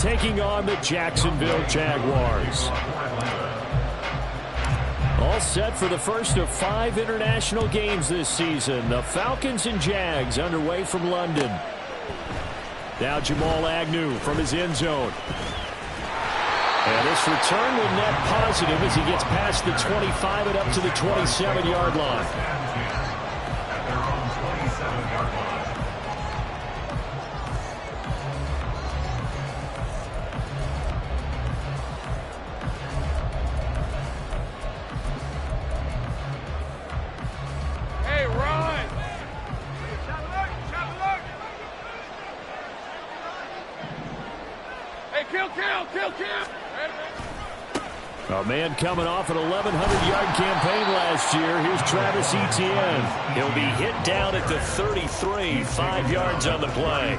taking on the Jacksonville Jaguars. All set for the first of 5 international games this season. The Falcons and Jags underway from London. Now Jamal Agnew from his end zone. And this return will net positive as he gets past the 25 and up to the 27-yard line. A man coming off an 1,100-yard campaign last year. Here's Travis Etienne. He'll be hit down at the 33, 5 yards on the play.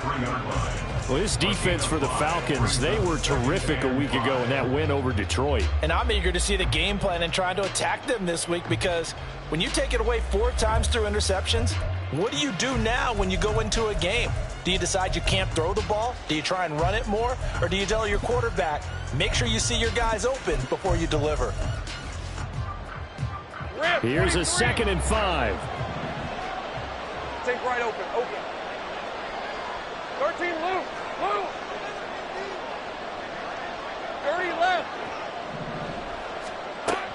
Well, this defense for the Falcons, they were terrific a week ago in that win over Detroit. And I'm eager to see the game plan and trying to attack them this week, because when you take it away 4 times through interceptions, what do you do now when you go into a game? Do you decide you can't throw the ball? Do you try and run it more? Or do you tell your quarterback, make sure you see your guys open before you deliver? Here's a 2nd and 5. Take right open. 13 loop. 30 left.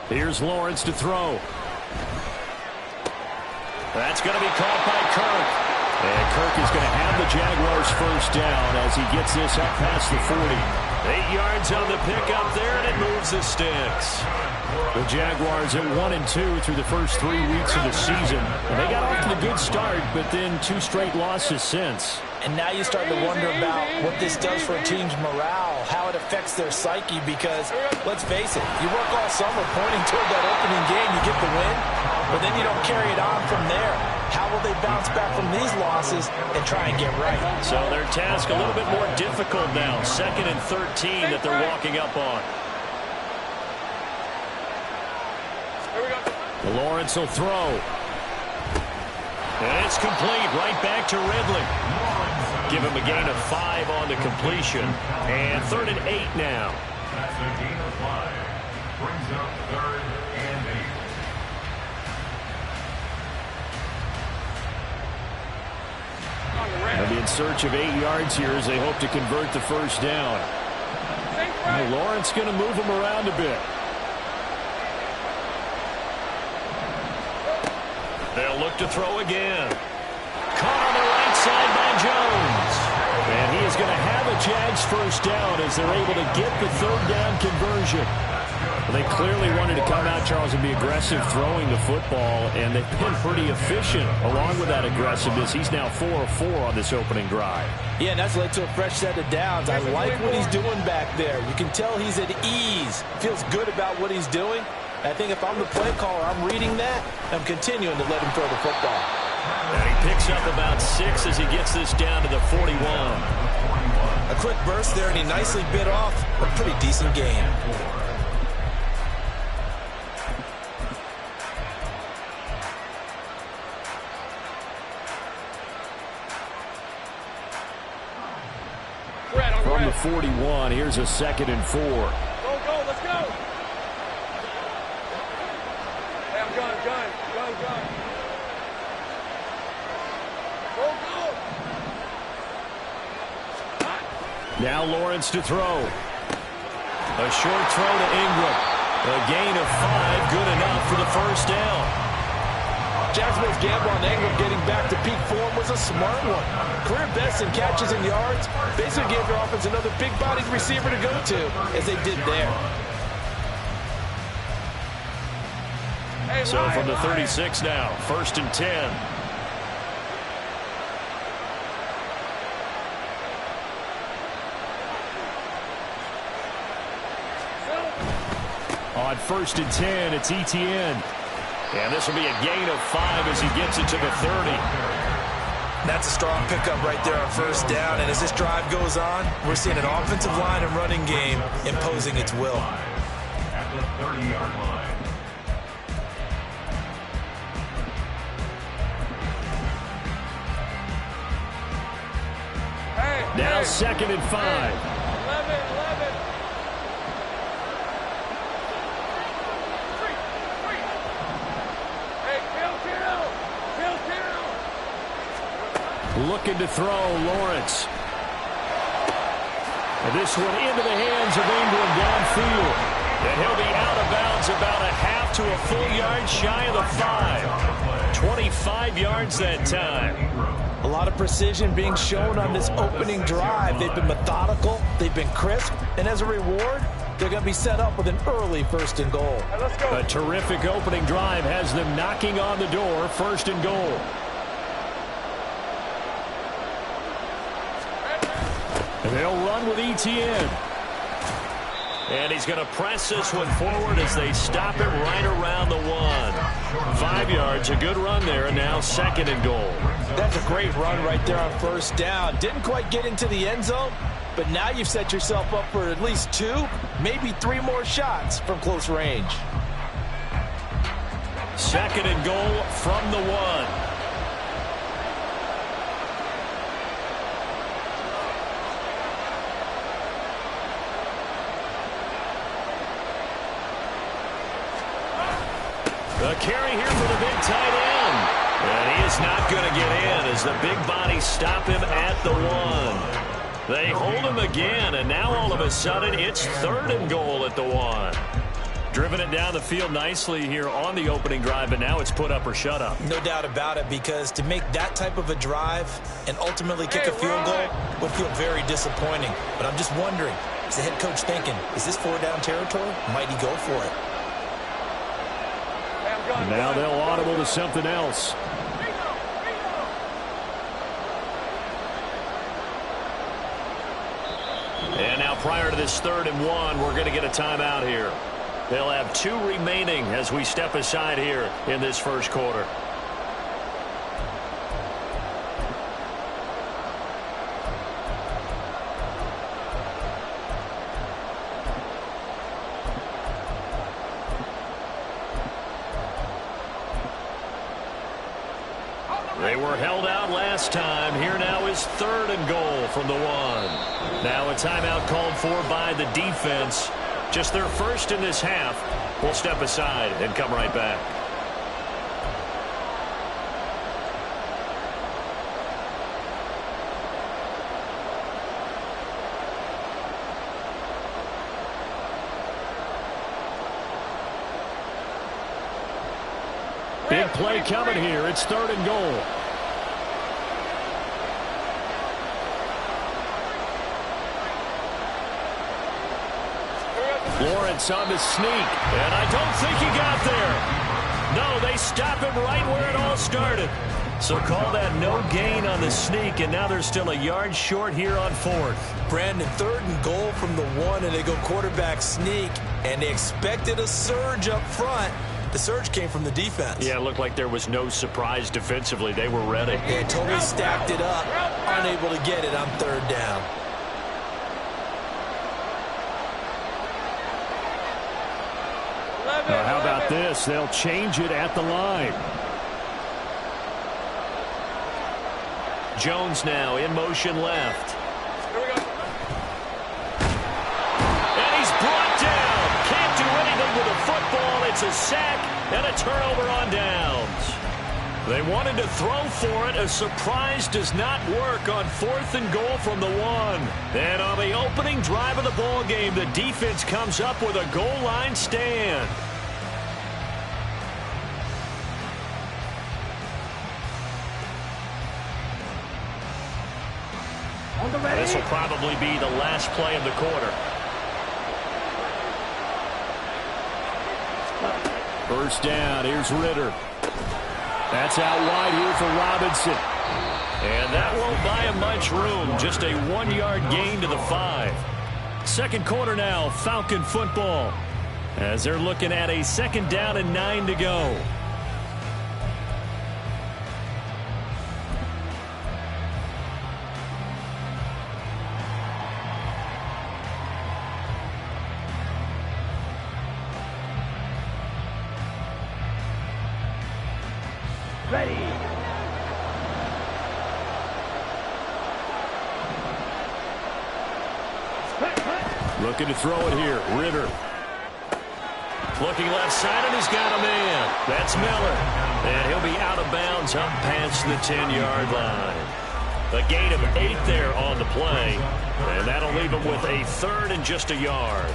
Here's Lawrence to throw. That's going to be caught by Kirk. And Kirk is going to have the Jaguars first down as he gets this up past the 40. 8 yards on the pickup there, and it moves the sticks. The Jaguars at 1-2 through the first 3 weeks of the season. And they got off to a good start, but then 2 straight losses since. And now you start to wonder about what this does for a team's morale, how it affects their psyche, because, let's face it, you work all summer pointing toward that opening game, you get the win, but then you don't carry it on from there. How will they bounce back from these losses and try and get right? So their task a little bit more difficult now. 2nd and 13 that they're walking up on. Lawrence will throw. And it's complete right back to Ridley. Give him a gain of 5 on the completion. And 3rd and 8 now. That's a gain of 5. Brings up 3rd and 8. They'll be in search of 8 yards here as they hope to convert the first down. And Lawrence going to move him around a bit. They'll look to throw again. Caught on the right side by Jones. And he is going to have a Jags first down as they're able to get the 3rd down conversion. They clearly wanted to come out, Charles, and be aggressive throwing the football, and they've been pretty efficient along with that aggressiveness. He's now 4 of 4 on this opening drive. Yeah, and that's led to a fresh set of downs. I like what he's doing back there. You can tell he's at ease. Feels good about what he's doing. I think if I'm the play caller, I'm reading that. I'm continuing to let him throw the football. And he picks up about 6 as he gets this down to the 41. A quick burst there, and he nicely bit off a pretty decent game. From the 41, here's a 2nd and 4. Go, let's go. Hey, I'm gun. Go. Now Lawrence to throw. A short throw to Ingram. A gain of 5, good enough for the first down. Jacksonville's gamble on Ingram getting back to peak form was a smart one. Career best in catches and yards. Basically gave their offense another big-bodied receiver to go to, as they did there. So from the 36 now, 1st and 10. On 1st and 10, it's Etienne. And this will be a gain of 5 as he gets it to the 30. That's a strong pickup right there on first down. And as this drive goes on, we're seeing an offensive line and running game imposing its will. At the 30-yard line. Now 2nd and 5. 11. looking to throw. Lawrence. And this one into the hands of Ingram downfield. And he'll be out of bounds about a half to a full yard shy of the 5. 25 yards that time. A lot of precision being shown on this opening drive. They've been methodical, they've been crisp, and as a reward, they're going to be set up with an early 1st and goal. Let's go. A terrific opening drive has them knocking on the door. 1st and goal. And they'll run with Etienne. And he's going to press this one forward as they stop it right around the 1. 5 yards, a good run there, and now 2nd and goal. That's a great run right there on 1st down. Didn't quite get into the end zone, but now you've set yourself up for at least 2, maybe 3 more shots from close range. 2nd and goal from the 1. The carry here for the big tight end. And he is not going to get in as the big bodies stop him at the 1. They hold him again, and now all of a sudden it's 3rd and goal at the 1. Driven it down the field nicely here on the opening drive, but now it's put up or shut up. No doubt about it, because to make that type of a drive and ultimately kick a field goal would feel very disappointing. But I'm just wondering, is the head coach thinking, is this 4-down territory? Might he go for it? Now they'll audible to something else. And now prior to this 3rd and 1, we're going to get a timeout here. They'll have 2 remaining as we step aside here in this 1st quarter. They were held out last time. Here now is 3rd and goal from the 1. Now a timeout called for by the defense. Just their 1st in this half. We'll step aside and come right back. Big play coming here. It's 3rd and goal. Lawrence on the sneak, and I don't think he got there. No, they stop him right where it all started. So call that no gain on the sneak, and now they're still a yard short here on 4th. Brandon, 3rd and goal from the 1, and they go quarterback sneak, and they expected a surge up front. The surge came from the defense. Yeah, it looked like there was no surprise defensively. They were ready. They totally stacked it up, unable to get it on 3rd down. How about this? They'll change it at the line. Jones now in motion left. Here we go. And he's brought down. Can't do anything with the football. It's a sack and a turnover on downs. They wanted to throw for it. A surprise does not work on 4th and goal from the 1. And on the opening drive of the ball game, the defense comes up with a goal line stand. This will probably be the last play of the quarter. 1st down. Here's Ritter. That's out wide here for Robinson. And that won't buy him much room. Just a 1-yard gain to the 5. 2nd quarter now, Falcon football. As they're looking at a 2nd down and 9 to go. Ready. Looking to throw it here. Ritter. Looking left side, and he's got a man. That's Miller. And he'll be out of bounds up past the 10-yard line. A gain of 8 there on the play. And that'll leave him with a 3rd and just a yard.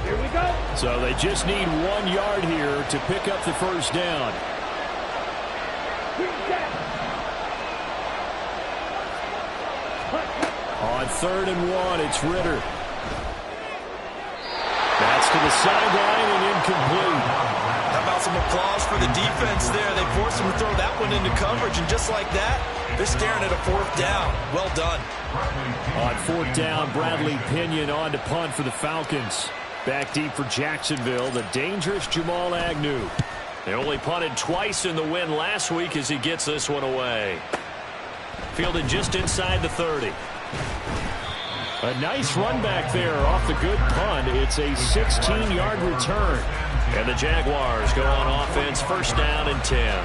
Here we go. So they just need 1 yard here to pick up the first down. On 3rd and 1, it's Ritter. That's to the sideline and incomplete. How about some applause for the defense there? They forced him to throw that one into coverage, and just like that, they're staring at a 4th down. Well done. On 4th down, Bradley Pinion on to punt for the Falcons. Back deep for Jacksonville, the dangerous Jamal Agnew. They only punted twice in the win last week as he gets this one away. Fielded just inside the 30. A nice run back there off the good punt. It's a 16-yard return. And the Jaguars go on offense, 1st down and 10.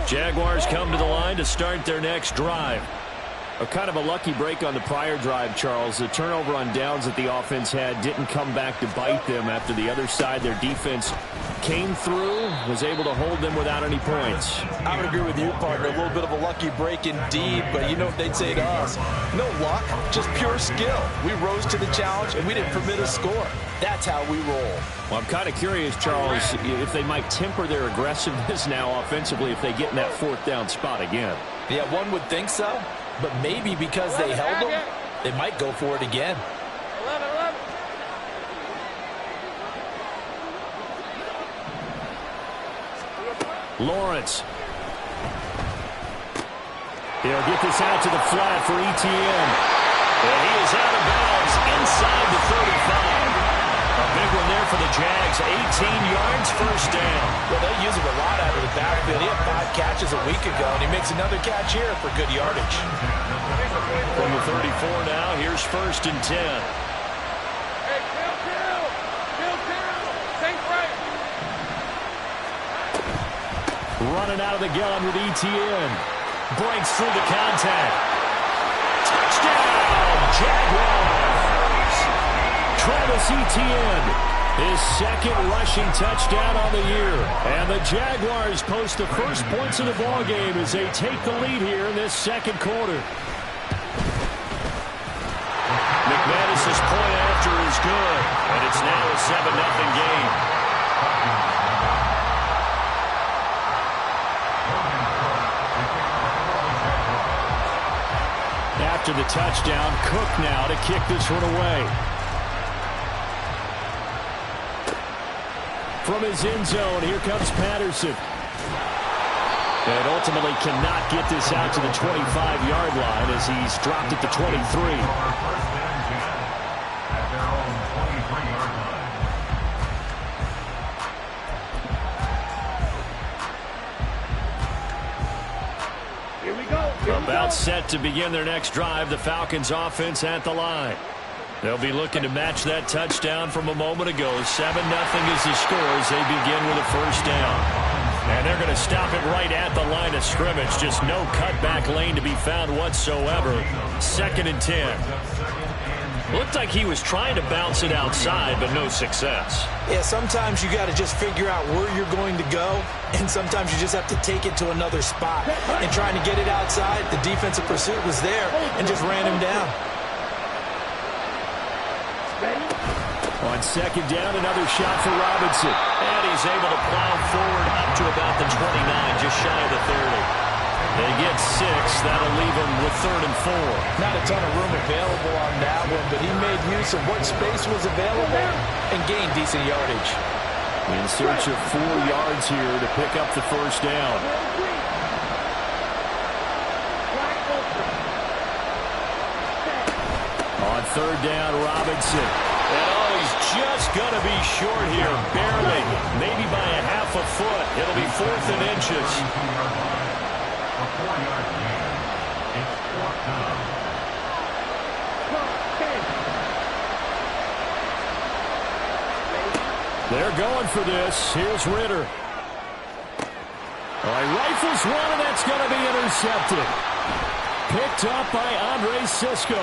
Jaguars come to the line to start their next drive. Kind of a lucky break on the prior drive, Charles. The turnover on downs that the offense had didn't come back to bite them after the other side. Their defense came through, was able to hold them without any points. I would agree with you, partner. A little bit of a lucky break indeed, but you know what they'd say to us? No luck, just pure skill. We rose to the challenge, and we didn't permit a score. That's how we roll. Well, I'm kind of curious, Charles, if they might temper their aggressiveness now offensively if they get in that 4th down spot again. Yeah, one would think so. But maybe because they held them, they might go for it again. 11. Lawrence. He'll get this out to the flat for Etienne. And he is out of bounds inside the 35. A big one there for the Jags. 18 yards, 1st down. Well, they use him a lot out of the backfield. He had 5 catches a week ago, and he makes another catch here for good yardage. From the 34 now, here's 1st and 10. Hey, kill. Think right. Running out of the gun with Etienne. Breaks through the contact. Touchdown, Jaguars. Travis Etienne, his 2nd rushing touchdown on the year. And the Jaguars post the first points of the ballgame as they take the lead here in this 2nd quarter. McManus's point after is good, and it's now a 7-0 game. After the touchdown, Cook now to kick this one away. From his end zone, here comes Patterson. And ultimately cannot get this out to the 25-yard line as he's dropped at the 23. About set to begin their next drive, the Falcons offense at the line. They'll be looking to match that touchdown from a moment ago. 7-0 is the score as they begin with a 1st down. And they're going to stop it right at the line of scrimmage. Just no cutback lane to be found whatsoever. 2nd and 10. Looked like he was trying to bounce it outside, but no success. Yeah, sometimes you got to just figure out where you're going to go, and sometimes you just have to take it to another spot. And trying to get it outside, the defensive pursuit was there and just ran him down. On 2nd down, another shot for Robinson. And he's able to plow forward up to about the 29, just shy of the 30. They get 6. That'll leave him with 3rd and 4. Not a ton of room available on that one, but he made use of what space was available and gained decent yardage. In search of 4 yards here to pick up the 1st down. On 3rd down, Robinson. And he's just going to be short here, barely, maybe by a half a foot. It'll be 4th and inches. They're going for this. Here's Ritter. He rifles one, and that's going to be intercepted. Picked up by Andre Cisco.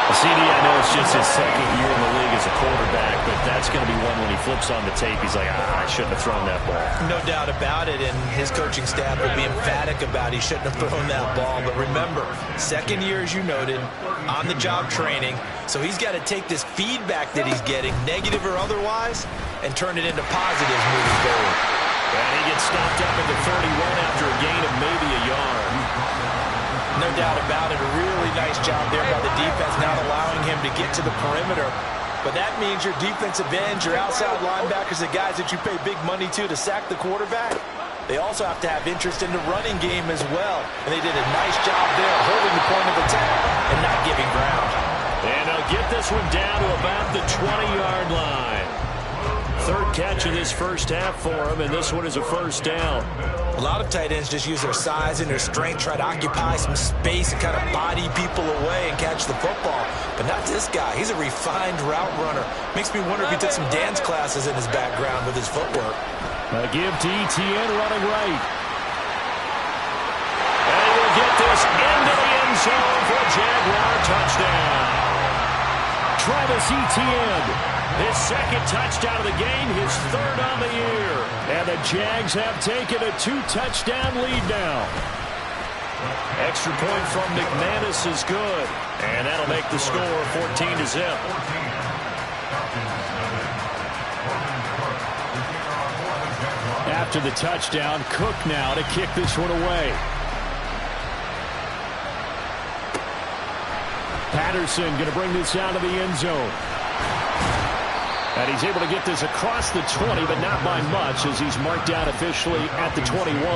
CD, I know it's just his second year in the league as a quarterback, but that's going to be one when he flips on the tape. He's like, I shouldn't have thrown that ball. No doubt about it, and his coaching staff will be emphatic about he shouldn't have thrown that ball. But remember, second year, as you noted, on-the-job training, so he's got to take this feedback that he's getting, negative or otherwise, and turn it into positives moving forward. And he gets stopped up at the 31 after a gain of maybe a yard. No doubt about it. A really nice job there by the defense, not allowing him to get to the perimeter. But that means your defensive ends, your outside linebackers, the guys that you pay big money to sack the quarterback, they also have to have interest in the running game as well. And they did a nice job there holding the point of attack and not giving ground. And they'll get this one down to about the 20-yard line. Third catch of this first half for him, and this one is a first down. A lot of tight ends just use their size and their strength, try to occupy some space and kind of body people away and catch the football. But not this guy. He's a refined route runner. Makes me wonder if he took some dance classes in his background with his footwork. A give to Etienne running right. And he will get this into the end zone for a Jaguar touchdown. Travis Etienne. His second touchdown of the game, his third on the year. And the Jags have taken a 2-touchdown lead now. Extra point from McManus is good. And that'll make the score 14-0. After the touchdown, Cook now to kick this one away. Patterson going to bring this out of the end zone. And he's able to get this across the 20, but not by much, as he's marked out officially at the 21.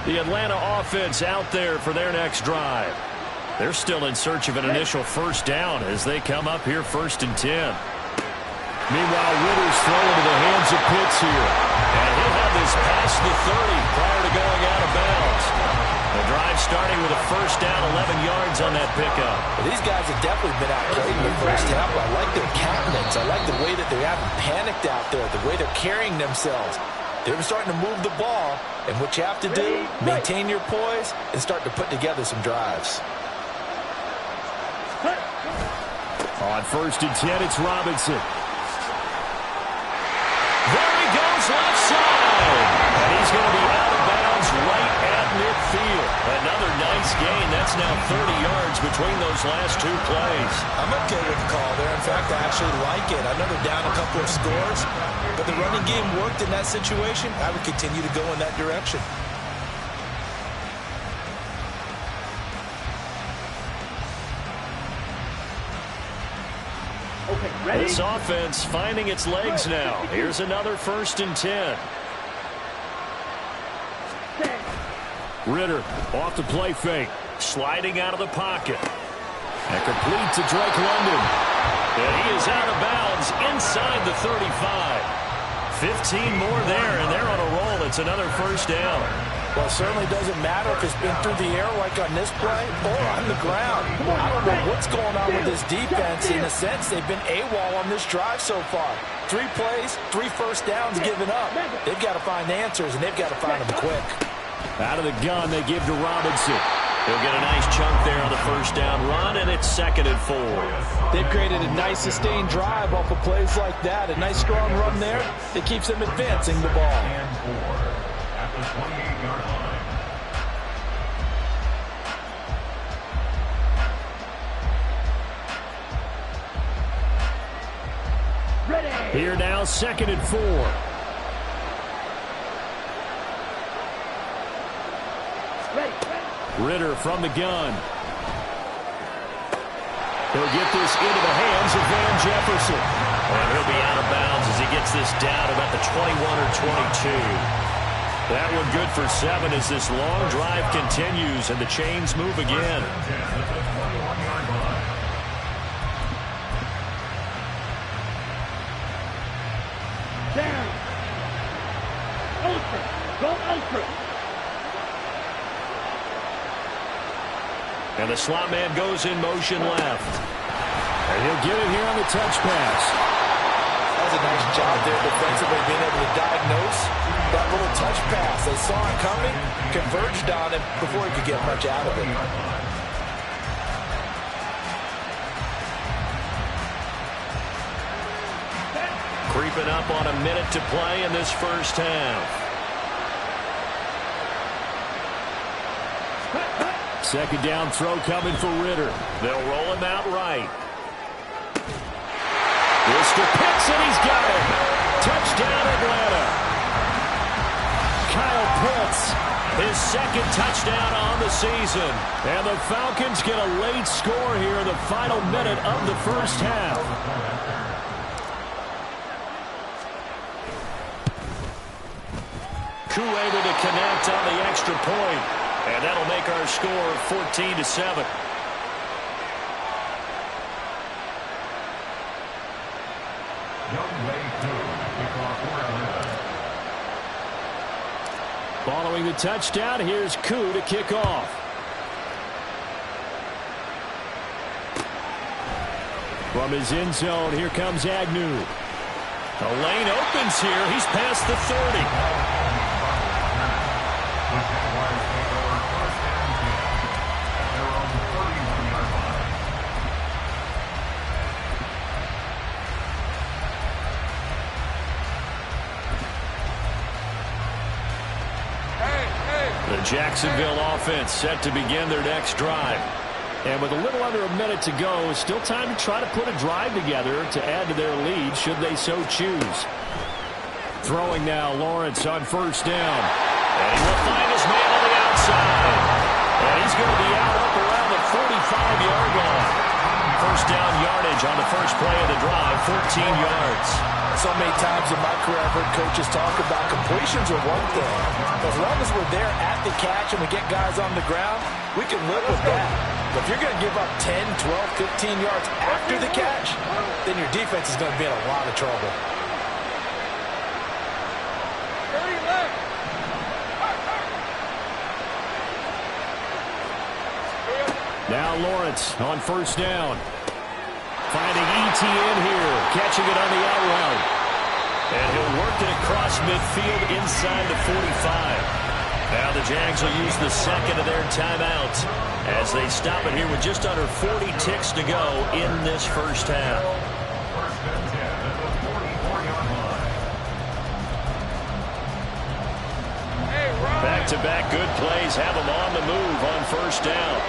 The Atlanta offense out there for their next drive. They're still in search of an initial first down as they come up here 1st and 10. Meanwhile, Ritter's throwing to the hands of Pitts here. And he'll have this past the 30 prior to going out of bounds. The drive starting with a first down, 11 yards on that pickup. Well, these guys have definitely been outplayed in the first half. I like their countenance. I like the way that they haven't panicked out there, the way they're carrying themselves. They're starting to move the ball, and what you have to do, maintain your poise and start to put together some drives. On 1st and 10, it's Robinson. There he goes, left side. And he's going to be out of bounds right at midfield. Another nice gain. That's now 30 yards between those last two plays. I'm okay with the call there. In fact, I actually like it. I know they're down a couple of scores, but the running game worked in that situation. I would continue to go in that direction. This offense finding its legs now. Here's another 1st and 10. Ritter off the play fake. Sliding out of the pocket. And complete to Drake London. And he is out of bounds inside the 35. 15 more there, and they're on a roll. It's another first down. Well, it certainly doesn't matter if it's been through the air like on this play or on the ground. I don't know what's going on with this defense. In a sense, they've been AWOL on this drive so far. 3 plays, 3 first downs given up. They've got to find answers, and they've got to find them quick. Out of the gun, they give to Robinson. He'll get a nice chunk there on the first down run, and it's 2nd and 4. They've created a nice sustained drive off of plays like that. A nice strong run there that keeps them advancing the ball. At the 28-yard line. Here now, 2nd and 4. Ritter from the gun. He'll get this into the hands of Van Jefferson. And he'll be out of bounds as he gets this down about the 21 or 22. That one good for 7 as this long drive continues and the chains move again. Down. Open. Go And the slot man goes in motion left. And he'll get it here on the touch pass. That was a nice job there defensively, being able to diagnose that little touch pass. They saw it coming, converged on him before he could get much out of it. Creeping up on a minute to play in this first half. Second down throw coming for Ritter. They'll roll him out right. Mr. Pitts, and he's got it. Touchdown, Atlanta. Kyle Pitts, his second touchdown on the season. And the Falcons get a late score here in the final minute of the first half. Koo able to connect on the extra point. And that'll make our score 14-7. Following the touchdown, here's Koo to kick off. From his end zone, here comes Agnew. The lane opens here. He's past the 30. The Jacksonville offense set to begin their next drive. And with a little under a minute to go, still time to try to put a drive together to add to their lead should they so choose. Throwing now, Lawrence on first down. And he will find his man on the outside. And he's going to be out up around the 45-yard line. First down yardage on the first play of the drive, 14 yards. So many times in my career I've heard coaches talk about completions are one thing. As long as we're there at the catch and we get guys on the ground, we can live with that. But if you're going to give up 10, 12, 15 yards after the catch, then your defense is going to be in a lot of trouble. Now Lawrence on first down. Finding ETN here, catching it on the out route. And he'll work it across midfield inside the 45. Now the Jags will use the second of their timeouts as they stop it here with just under 40 ticks to go in this first half. Back-to-back good plays have them on the move on first down.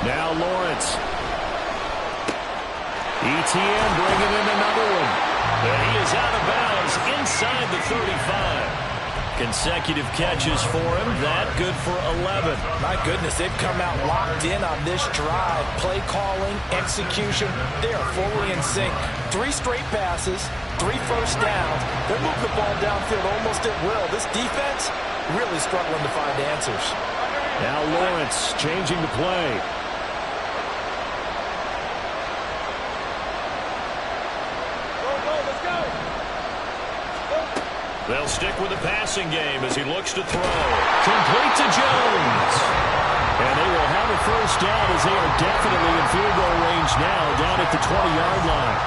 Now Lawrence. ETN bringing in another one. And he is out of bounds inside the 35. Consecutive catches for him. That good for 11. My goodness, they've come out locked in on this drive. Play calling, execution, they are fully in sync. 3 straight passes, 3 first downs. They're moving the ball downfield almost at will. This defense really struggling to find answers. Now Lawrence changing the play. They'll stick with the passing game as he looks to throw. Complete to Jones. And they will have a first down as they are definitely in field goal range now down at the 20-yard line.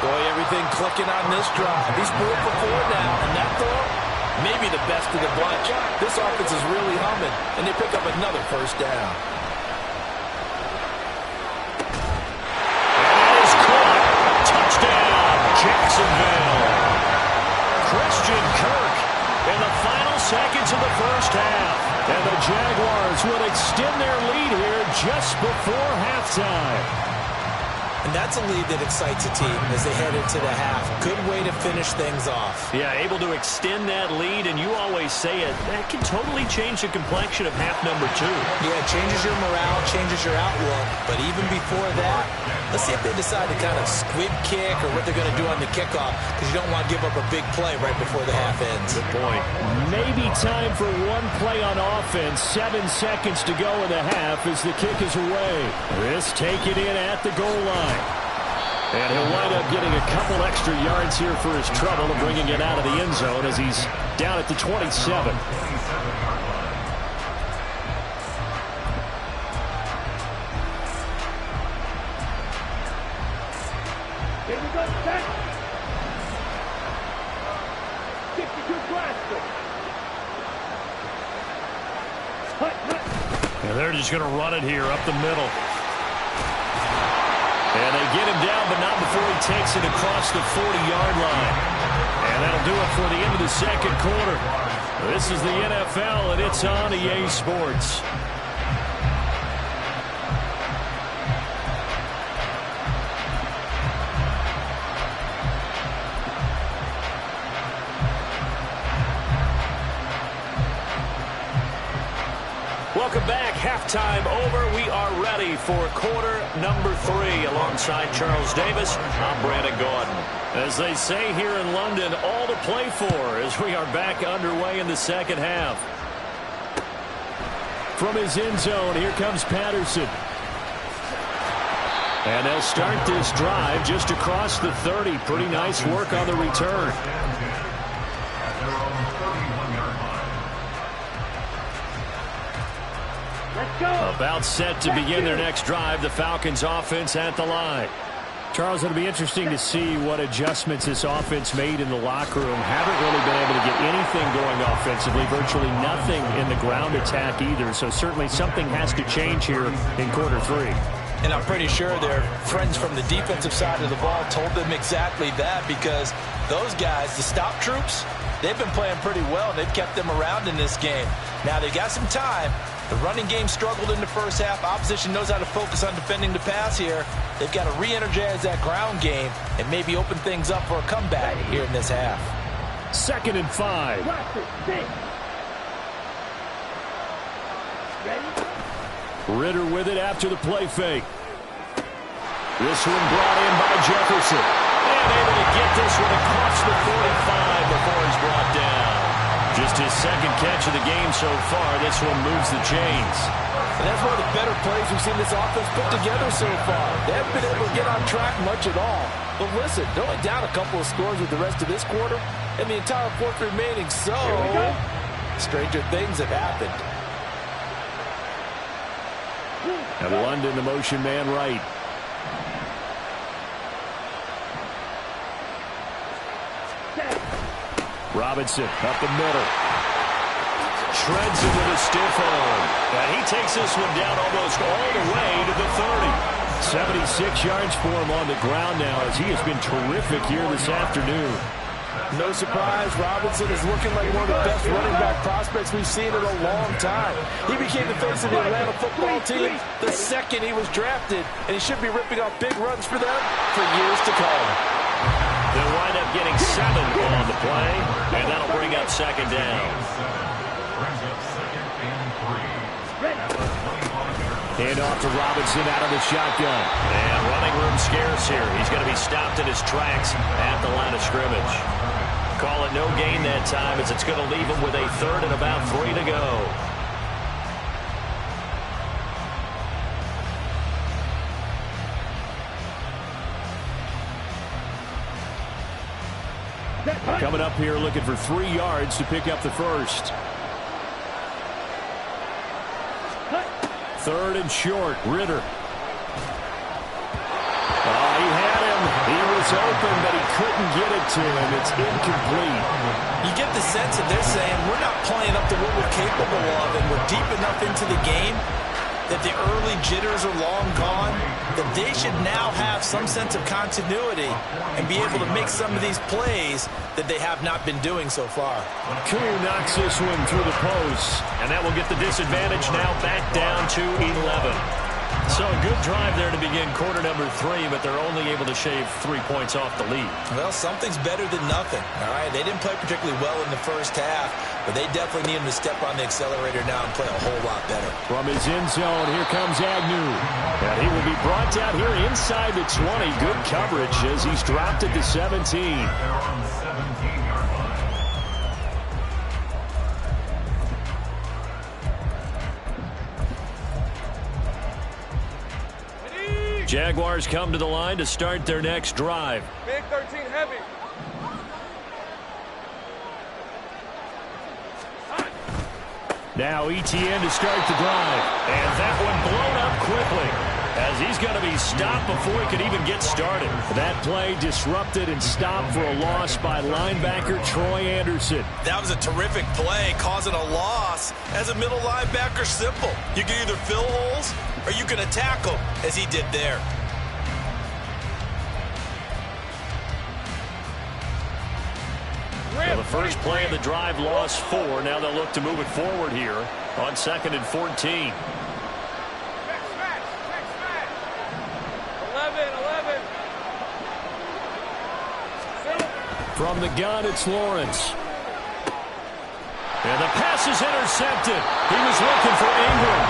Boy, everything clicking on this drive. He's 4 for 4 now, and that throw, maybe the best of the bunch. This offense is really humming, and they pick up another first down. And that is caught. Touchdown, Jacksonville. Christian Kirk in the final seconds of the first half. And the Jaguars will extend their lead here just before halftime. And that's a lead that excites a team as they head into the half. Good way to finish things off. Yeah, able to extend that lead, and you always say it, that can totally change the complexion of half number 2. Yeah, it changes your morale, changes your outlook. But even before that, let's see if they decide to kind of squib kick or what they're going to do on the kickoff, because you don't want to give up a big play right before the half ends. Good point. Maybe time for one play on offense. 7 seconds to go in the half as the kick is away. This taken in at the goal line. And he'll wind up getting a couple extra yards here for his trouble and bringing it out of the end zone as he's down at the 27. Here we go, set. 62 Glasgow. And they're just going to run it here up the middle. And they get him down, but not before he takes it across the 40-yard line. And that'll do it for the end of the second quarter. This is the NFL, and it's on EA Sports. Welcome back. Halftime over. We are ready for quarter number 3. Alongside Charles Davis, I'm Brandon Gaudin. As they say here in London, all to play for as we are back underway in the second half. From his end zone, here comes Patterson. And they'll start this drive just across the 30. Pretty nice work on the return. About set to begin their next drive. The Falcons offense at the line. Charles, it'll be interesting to see what adjustments this offense made in the locker room. Haven't really been able to get anything going offensively. Virtually nothing in the ground attack either. So certainly something has to change here in quarter 3. And I'm pretty sure their friends from the defensive side of the ball told them exactly that, because those guys, the stop troops, they've been playing pretty well, and they've kept them around in this game. Now, they got some time. The running game struggled in the first half. Opposition knows how to focus on defending the pass here. They've got to re-energize that ground game and maybe open things up for a comeback here in this half. 2nd and 5. Ritter with it after the play fake. This one brought in by Jefferson. And able to get this one across the 45 before he's brought down. Just his second catch of the game so far. This one moves the chains. And that's one of the better plays we've seen this offense put together so far. They haven't been able to get on track much at all. But listen, they're only down a couple of scores with the rest of this quarter, and the entire fourth remaining. So, stranger things have happened. And London, the motion man right. Robinson up the middle. Shreds him with a stiff arm. And he takes this one down almost all the way to the 30. 76 yards for him on the ground now, as he has been terrific here this afternoon. No surprise, Robinson is looking like one of the best running back prospects we've seen in a long time. He became the face of the Atlanta football team the second he was drafted, and he should be ripping off big runs for them for years to come. They'll wind up getting 7 on the play, and that'll bring up 2nd down. Hand off to Robinson out of the shotgun. And running room scarce here. He's going to be stopped in his tracks at the line of scrimmage. Call it no gain that time, as it's going to leave him with a 3rd and about 3 to go. Coming up here looking for 3 yards to pick up the first. 3rd and short. Ritter. Oh, he had him. He was open, but he couldn't get it to him. It's incomplete. You get the sense that they're saying we're not playing up to what we're capable of, and we're deep enough into the game that the early jitters are long gone, that they should now have some sense of continuity and be able to make some of these plays that they have not been doing so far. Koo knocks this one through the post. And that will get the disadvantage now back down to 11. So a good drive there to begin quarter number 3, but they're only able to shave 3 points off the lead. Well, something's better than nothing, all right? They didn't play particularly well in the first half, but they definitely need him to step on the accelerator now and play a whole lot better. From his end zone, here comes Agnew. And he will be brought down here inside the 20. Good coverage as he's dropped at the 17. They're on the 17-yard line. Jaguars come to the line to start their next drive. Big 13 heavy. Now ETN to start the drive. And that one blown up quickly as he's going to be stopped before he could even get started. That play disrupted and stopped for a loss by linebacker Troy Anderson. That was a terrific play, causing a loss. As a middle linebacker, simple. You can either fill holes or you can attack them, as he did there. Well, the first play of the drive lost 4. Now they'll look to move it forward here on 2nd and 14. 11. From the gun, it's Lawrence. And the pass is intercepted. He was looking for Ingram.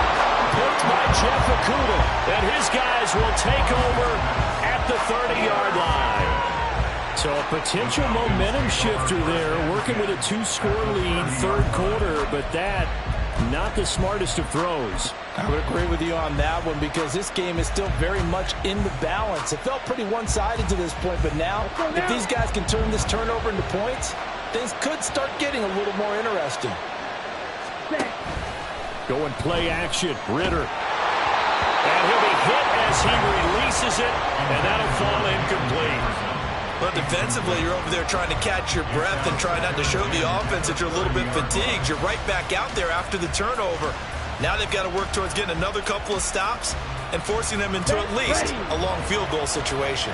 Picked by Jeff Okudah. And his guys will take over at the 30-yard line. So a potential momentum shifter there, working with a 2-score lead, third quarter, but that, not the smartest of throws. I would agree with you on that one because this game is still very much in the balance. It felt pretty one-sided to this point, but now, if these guys can turn this turnover into points, things could start getting a little more interesting. Go and play action. Ritter. And he'll be hit as he releases it, and that'll fall incomplete. But defensively, you're over there trying to catch your breath and try not to show the offense that you're a little bit fatigued. You're right back out there after the turnover. Now they've got to work towards getting another couple of stops and forcing them into at least a long field goal situation.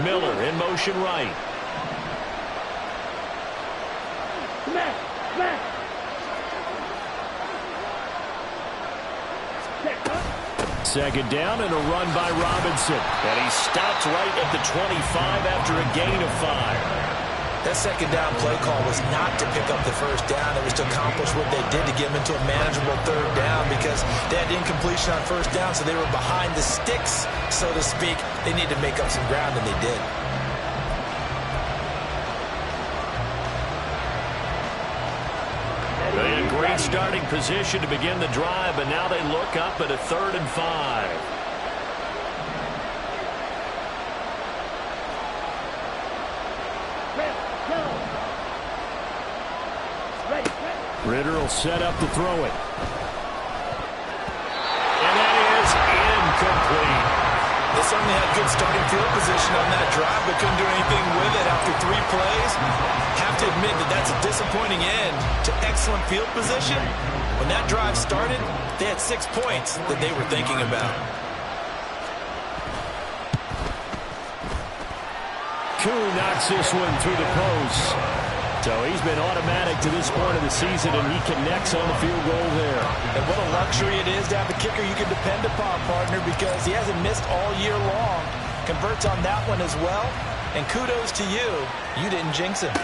Miller in motion right. Second down and a run by Robinson. And he stopped right at the 25 after a gain of 5. That second down play call was not to pick up the first down. It was to accomplish what they did to get them into a manageable third down because they had incompletion on first down, so they were behind the sticks, so to speak. They needed to make up some ground, and they did. They had a great starting position to begin the drive, but now they look up at a 3rd and 5. Ritter will set up to throw it. And that is incomplete. They certainly had good starting field position on that drive, but couldn't do anything with it after 3 plays. Have to admit that that's a disappointing end to excellent field position. When that drive started, they had 6 points that they were thinking about. Koo knocks this one through the post. So he's been automatic to this point of the season, and he connects on the field goal there. And what a luxury it is to have a kicker you can depend upon, partner, because he hasn't missed all year long. Converts on that one as well. And kudos to you. You didn't jinx him.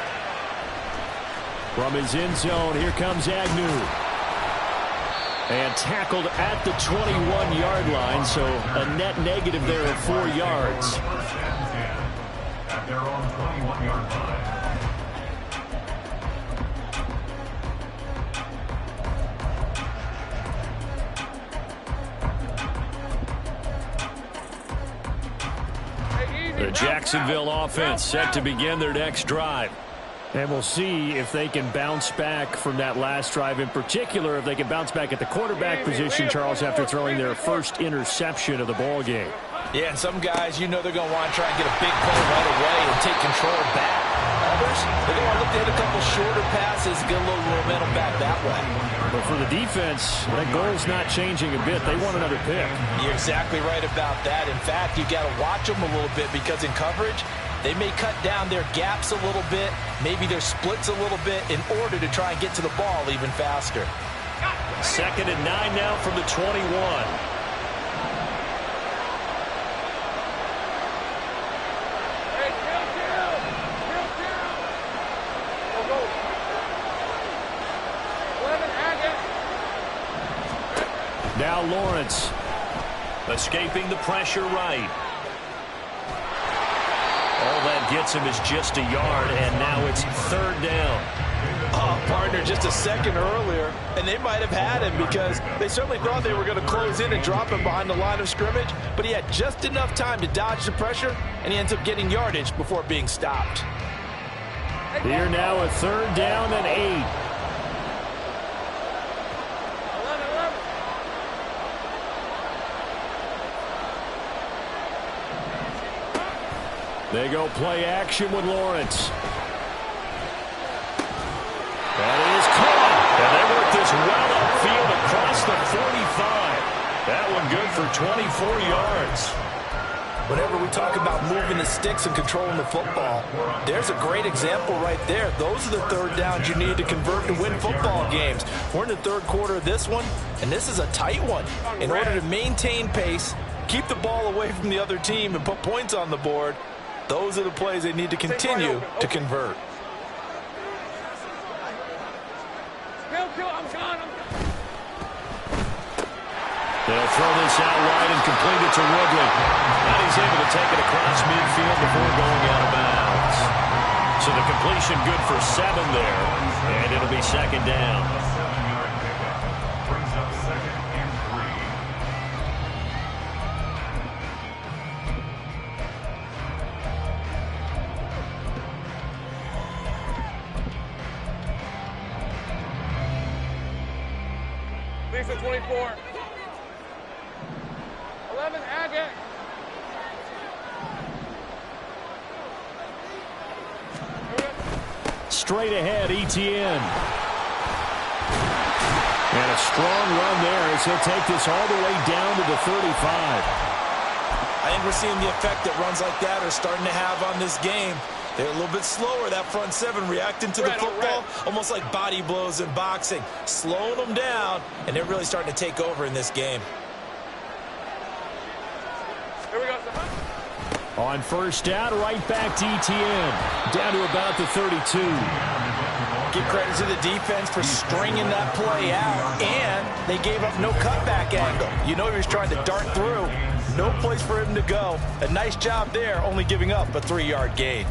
From his end zone, here comes Agnew. And tackled at the 21-yard line, so a net negative there of 4 yards. First and 10 at their own 21-yard line. The Jacksonville offense set to begin their next drive. And we'll see if they can bounce back from that last drive. In particular, if they can bounce back at the quarterback position, Charles, after throwing their first interception of the ball game. Yeah, and some guys, you know they're going to want to try and get a big play right away and take control back. Others, they're going to look to hit a couple shorter passes, get a little momentum back that way. But for the defense, that goal's not changing a bit. They want another pick. You're exactly right about that. In fact, you got to watch them a little bit because in coverage, they may cut down their gaps a little bit, maybe their splits a little bit in order to try and get to the ball even faster. 2nd and 9 now from the 21. Now Lawrence escaping the pressure right. All that gets him is just a yard, and now it's 3rd down. Oh, partner, just a second earlier, and they might have had him because they certainly thought they were going to close in and drop him behind the line of scrimmage, but he had just enough time to dodge the pressure, and he ends up getting yardage before being stopped. Here now a 3rd down and 8. They go play action with Lawrence. That is caught. And they work this well upfield across the 45. That one good for 24 yards. Whenever we talk about moving the sticks and controlling the football, there's a great example right there. Those are the 3rd downs you need to convert to win football games. We're in the 3rd quarter of this one, and this is a tight one. In order to maintain pace, keep the ball away from the other team, and put points on the board, those are the plays they need to continue to convert. They'll throw this out wide and complete it to Woodley. And he's able to take it across midfield before going out of bounds. So the completion good for 7 there, and it'll be 2nd down. Brings up 2nd and 3. Lisa 24. 11 Agate. Straight ahead, Etienne. And a strong run there as he'll take this all the way down to the 35. I think we're seeing the effect that runs like that are starting to have on this game. They're a little bit slower, that front 7, reacting to the football, almost like body blows in boxing, slowing them down, and they're really starting to take over in this game. Here we go. On 1st down, right back to Etienne. Down to about the 32. Give credit to the defense for stringing that play out, and they gave up no cutback angle. You know he was trying to dart through. No place for him to go. A nice job there, only giving up a 3-yard gain.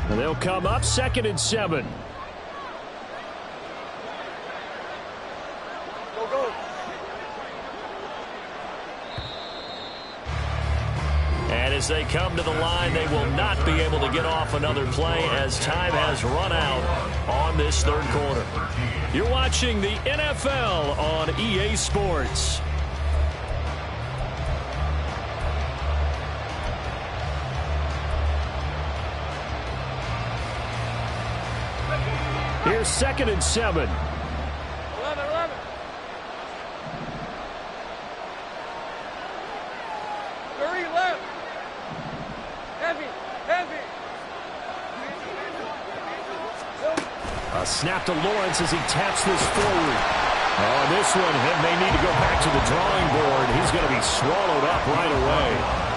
And they'll come up 2nd and 7. Go, go. And as they come to the line, they will not be able to get off another play as time has run out on this 3rd quarter. You're watching the NFL on EA Sports. Here's 2nd and 7. 11, 11. Hurry left. Heavy, heavy. A snap to Lawrence as he taps this forward. Oh, this one may need to go back to the drawing board. He's going to be swallowed up right away.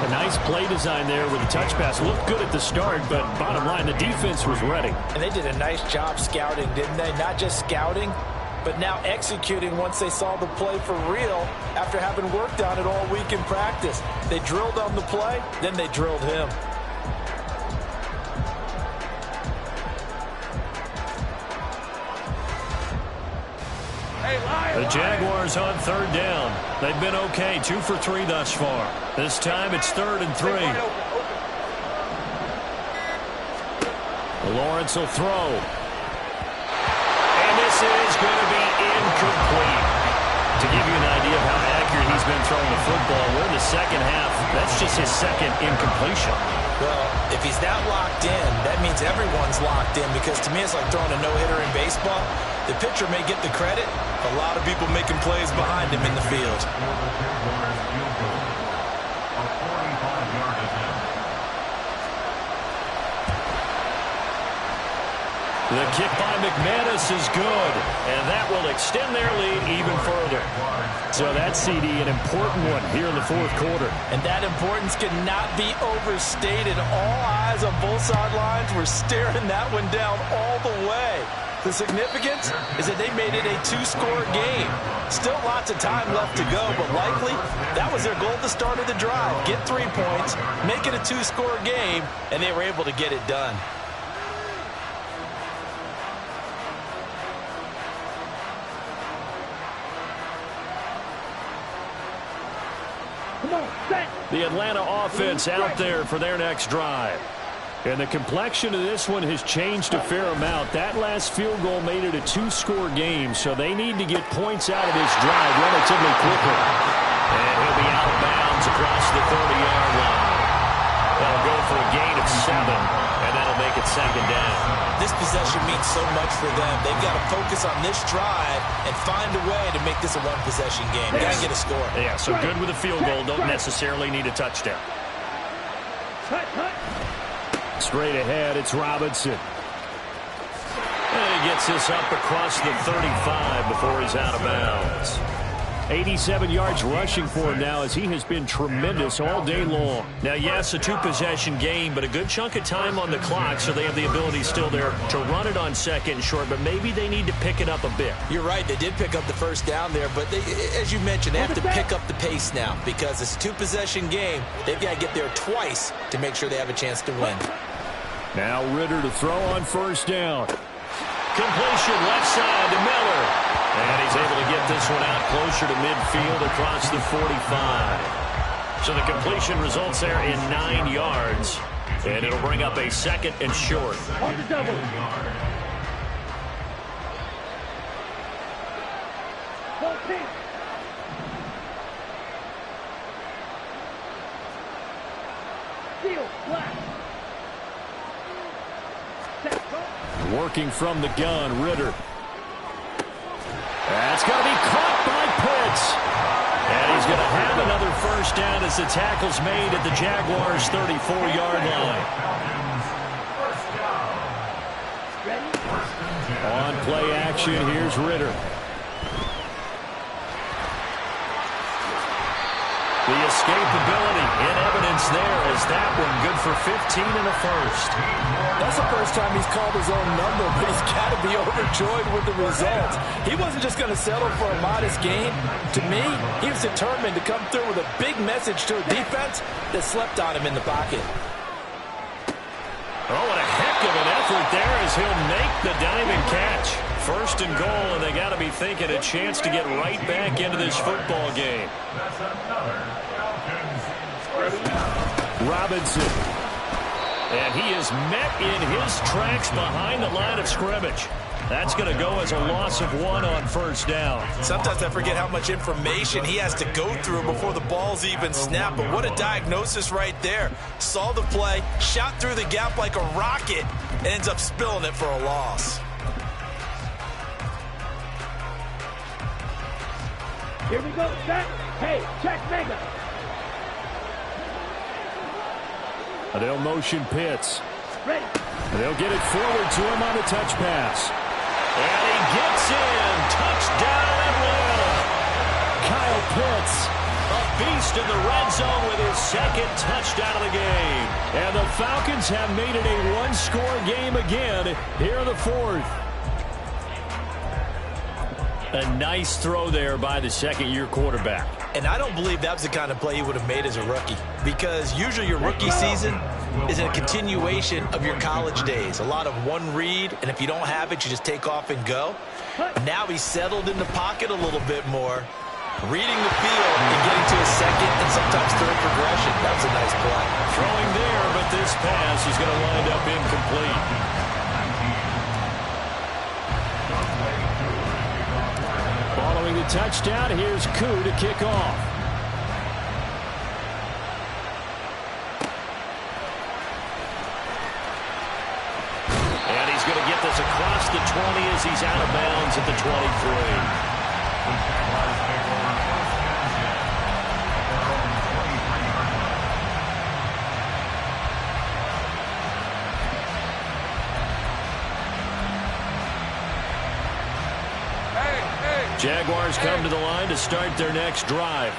A nice play design there with the touch pass. Looked good at the start, but bottom line, the defense was ready. And they did a nice job scouting, didn't they? Not just scouting, but now executing once they saw the play for real after having worked on it all week in practice. They drilled on the play, then they drilled him. The Jaguars on 3rd down. They've been okay, 2 for 3 thus far. This time it's 3rd and 3. Lawrence will throw. And this is going to be incomplete. To give you an idea of how accurate he's been throwing the football, we're in the second half. That's just his second incompletion. Well, if he's that locked in, that means everyone's locked in, because to me it's like throwing a no-hitter in baseball. The pitcher may get the credit, a lot of people making plays behind him in the field. The kick by McManus is good, and that will extend their lead even further. So that's, CD, an important one here in the fourth quarter. And that importance cannot be overstated. All eyes on both sidelines were staring that one down all the way. The significance is that they made it a two-score game. Still lots of time left to go, but likely that was their goal at the start of the drive. Get 3 points, make it a two-score game, and they were able to get it done. The Atlanta offense out there for their next drive. And the complexion of this one has changed a fair amount. That last field goal made it a two-score game, so they need to get points out of this drive relatively quickly. And he'll be out of bounds across the 30-yard line. They'll go for a gain of 7, and that'll make it second down. This possession means so much for them. They've got to focus on this drive and find a way to make this a one-possession game. Got to get a score. Yeah, so good with a field goal. Don't necessarily need a touchdown. Straight ahead, it's Robinson. And he gets this up across the 35 before he's out of bounds. 87 yards rushing for him now, as he has been tremendous all day long. Now, yes, a two-possession game, but a good chunk of time on the clock, so they have the ability still there to run it on second and short, but maybe they need to pick it up a bit. You're right. They did pick up the first down there, but as you mentioned, they have to pick up the pace now, because it's a two-possession game. They've got to get there twice to make sure they have a chance to win. Now Ritter to throw on first down. Completion left side to Miller. And he's able to get this one out closer to midfield across the 45. So the completion results there in 9 yards. And it'll bring up a second and short. On the double. Working from the gun, Ritter. That's going to be caught by Pitts. And he's going to have another first down as the tackle's made at the Jaguars' 34-yard line. On play action, here's Ritter. The escapability in evidence there, as that one good for 15 and a first. That's the first time he's called his own number, but he's got to be overjoyed with the result. He wasn't just going to settle for a modest gain. To me, he was determined to come through with a big message to a defense that slept on him in the pocket. Oh, what a heck of an effort there as he'll make the diving catch. First and goal, and they got to be thinking a chance to get right back into this football game. Robinson. And he is met in his tracks behind the line of scrimmage. That's going to go as a loss of 1 on first down. Sometimes I forget how much information he has to go through before the ball's even snapped. But what a diagnosis right there. Saw the play, shot through the gap like a rocket, and ends up spilling it for a loss. Here we go, set. Hey, check mega. They'll motion Pitts. Ready. They'll get it forward to him on the touch pass. And he gets in. Touchdown Atlanta. Kyle Pitts, a beast in the red zone with his second touchdown of the game. And the Falcons have made it a one-score game again here in the fourth. A nice throw there by the second-year quarterback. And I don't believe that was the kind of play he would have made as a rookie, because usually your rookie season is a continuation of your college days. A lot of one read, and if you don't have it, you just take off and go. Now he's settled in the pocket a little bit more, reading the field and getting to a second and sometimes third progression. That was a nice play. Throwing there, but this pass is going to wind up incomplete. Following the touchdown. Here's Koo to kick off. And he's going to get this across the 20 as he's out of bounds at the 23. Jaguars come to the line to start their next drive.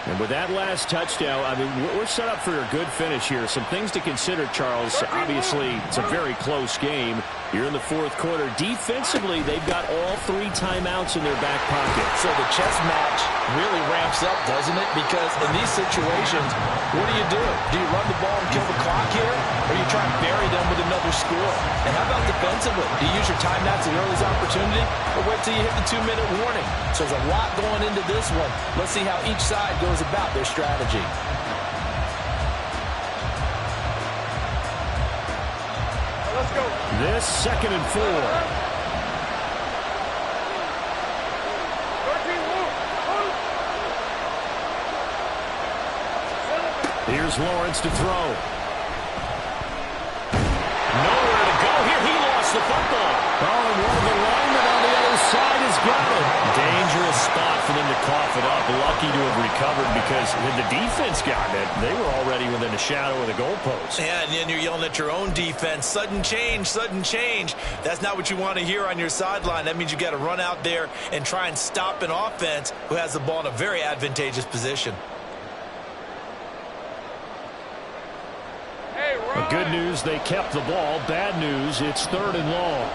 And with that last touchdown, I mean, we're set up for a good finish here. Some things to consider, Charles. Obviously, it's a very close game. You're in the fourth quarter. Defensively, they've got all 3 timeouts in their back pocket. So the chess match really ramps up, doesn't it? Because in these situations, what do? Do you run the ball and kill the clock here? Or you try and bury them with another score? And how about defensively? Do you use your timeouts at the earliest opportunity? Or wait till you hit the 2-minute warning? So there's a lot going into this one. Let's see how each side goes about their strategy. Let's go. This 2nd and 4. Here's Lawrence to throw. Nowhere to go here. He lost the football. Oh, and one of the linemen on the other side has got it. Dangerous spot for them to cough it up. Lucky to have recovered because when the defense got it, they were already within a shadow of the goalpost. Yeah, and then you're yelling at your own defense. Sudden change, sudden change. That's not what you want to hear on your sideline. That means you got to run out there and try and stop an offense who has the ball in a very advantageous position. Good news, they kept the ball. Bad news, it's 3rd and long.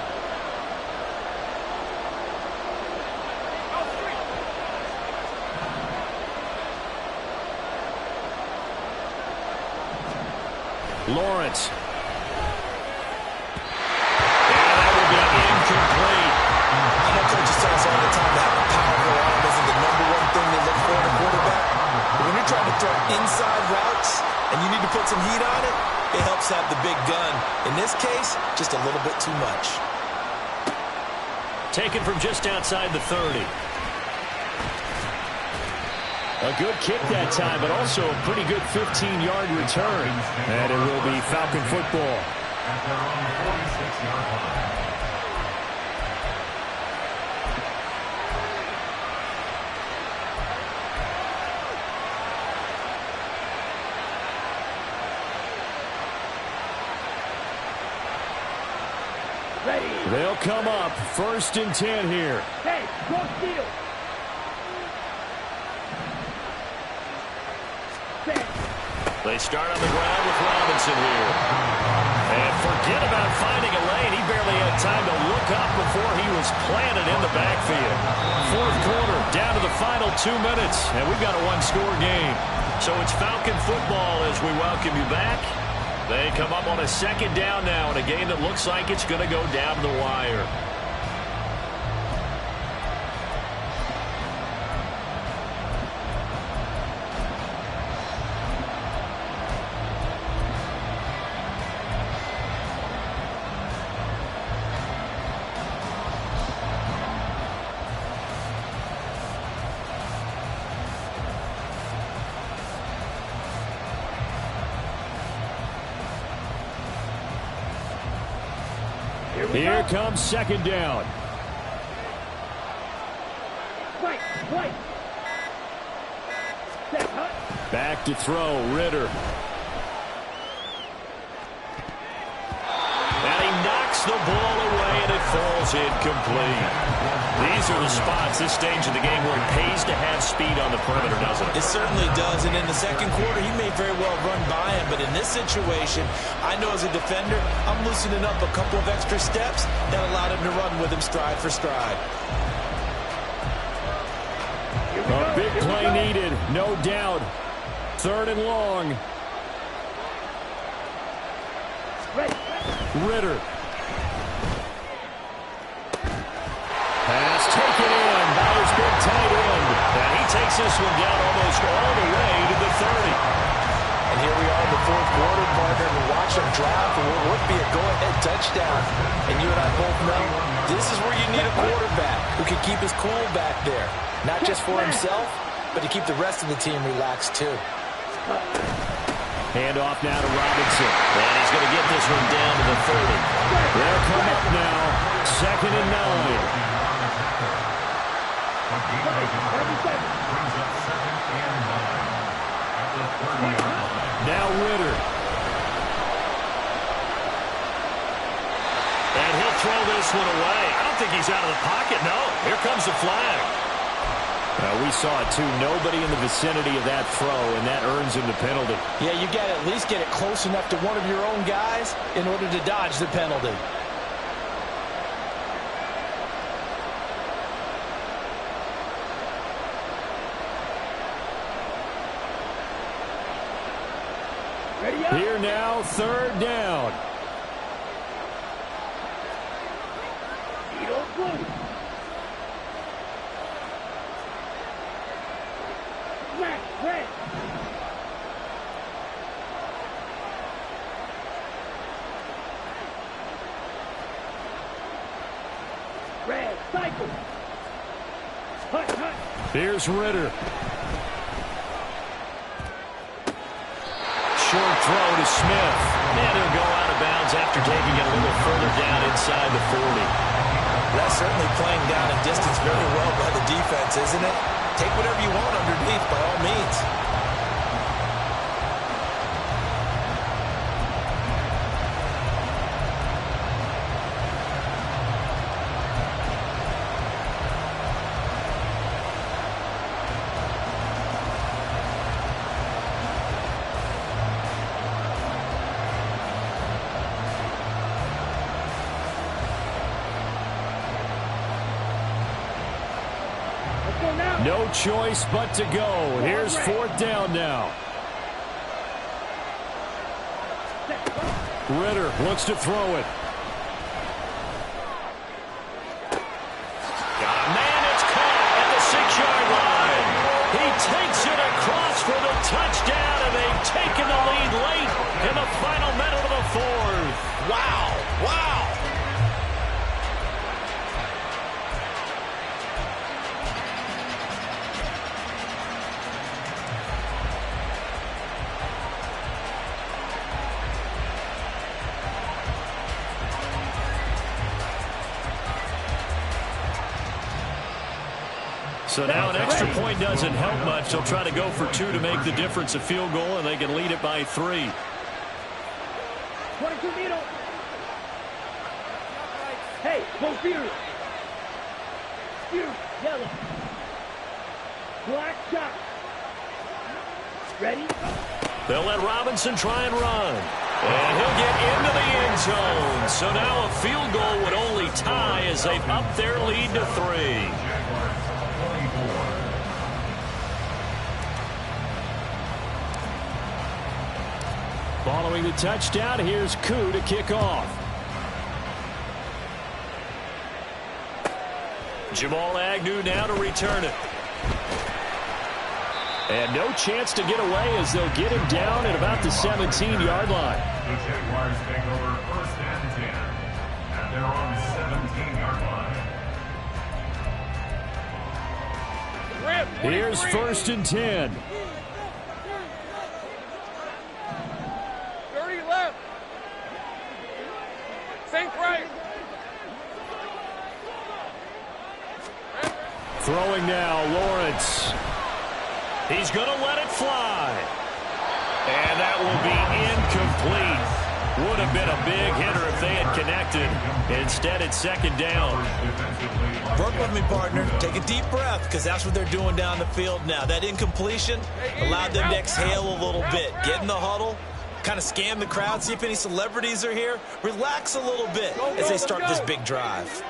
Lawrence. And that will be incomplete. I know coaches tell us all the time that having a powerful arm isn't the #1 thing they look for in a quarterback. But when you're trying to throw inside routes and you need to put some heat on it, it helps have the big gun. In this case, just a little bit too much. Taken from just outside the 30. A good kick that time, but also a pretty good 15-yard return. And it will be Falcon football. At their own 46-yard line. Ready. They'll come up 1st and 10 here. Hey, go steal. They start on the ground with Robinson here. And forget about finding a lane. He barely had time to look up before he was planted in the backfield. Fourth quarter, down to the final 2 minutes, and we've got a 1-score game. So it's Falcon football as we welcome you back. They come up on a 2nd down now in a game that looks like it's going to go down the wire. Here comes 2nd down. Fight. Step, hut. Back to throw, Ritter. And he knocks the ball away, and it falls incomplete. These are the spots, this stage of the game, where it pays to have speed on the perimeter, doesn't it? It certainly does, and in the 2nd quarter, he may very well run by him, but in this situation, I know as a defender, I'm loosening up a couple of extra steps that allowed him to run with him stride for stride. A big play needed, no doubt. 3rd and long. Ritter. Pass taken in by his big tight end. And he takes this one down almost all the way to the 30. And here we are in the fourth quarter, partner, and watch them drive for what would be a go-ahead touchdown. And you and I both know this is where you need a quarterback who can keep his cool back there, not just for himself, but to keep the rest of the team relaxed too. Hand off now to Robinson. And he's going to get this one down to the 30. They'll come up now. 2nd and 9. Now Ritter. And he'll throw this one away. I don't think he's out of the pocket, no. Here comes the flag. We saw it, too. Nobody in the vicinity of that throw, and that earns him the penalty. Yeah, you got to at least get it close enough to one of your own guys in order to dodge the penalty. Here now, 3rd down. Red, cycle. Hut, hut. Here's Ritter. Short throw to Smith. And he'll go out of bounds after taking it a little further down inside the 40. That's certainly playing down in distance very well by the defense, isn't it? Take whatever you want underneath by all means. No choice but to go. Here's 4th down now. Ritter looks to throw it. Man, it's caught at the 6-yard line. He takes it across for the touchdown, and they've taken the lead late in the final minute of the 4th. Wow, wow. So now an extra point doesn't help much. They'll try to go for 2 to make the difference a field goal, and they can lead it by 3. 22 needle. Hey, go Fury. Fury, yellow. Black shot. Ready? They'll let Robinson try and run. And he'll get into the end zone. So now a field goal would only tie as they've upped their lead to 3. Following the touchdown, here's Koo to kick off. Jamal Agnew now to return it. And no chance to get away as they'll get him down at about the 17-yard line. The Jaguars take over 1st and 10 at their own 17-yard line. Here's 1st and 10. 30 left. Think right. Throwing now, Lawrence. He's going to let it fly. And that will be incomplete. Would have been a big hitter if they had connected. Instead, it's 2nd down. Work with me, partner. Take a deep breath, because that's what they're doing down the field now. That incompletion allowed them to exhale a little bit. Get in the huddle, kind of scan the crowd, see if any celebrities are here. Relax a little bit as they start this big drive.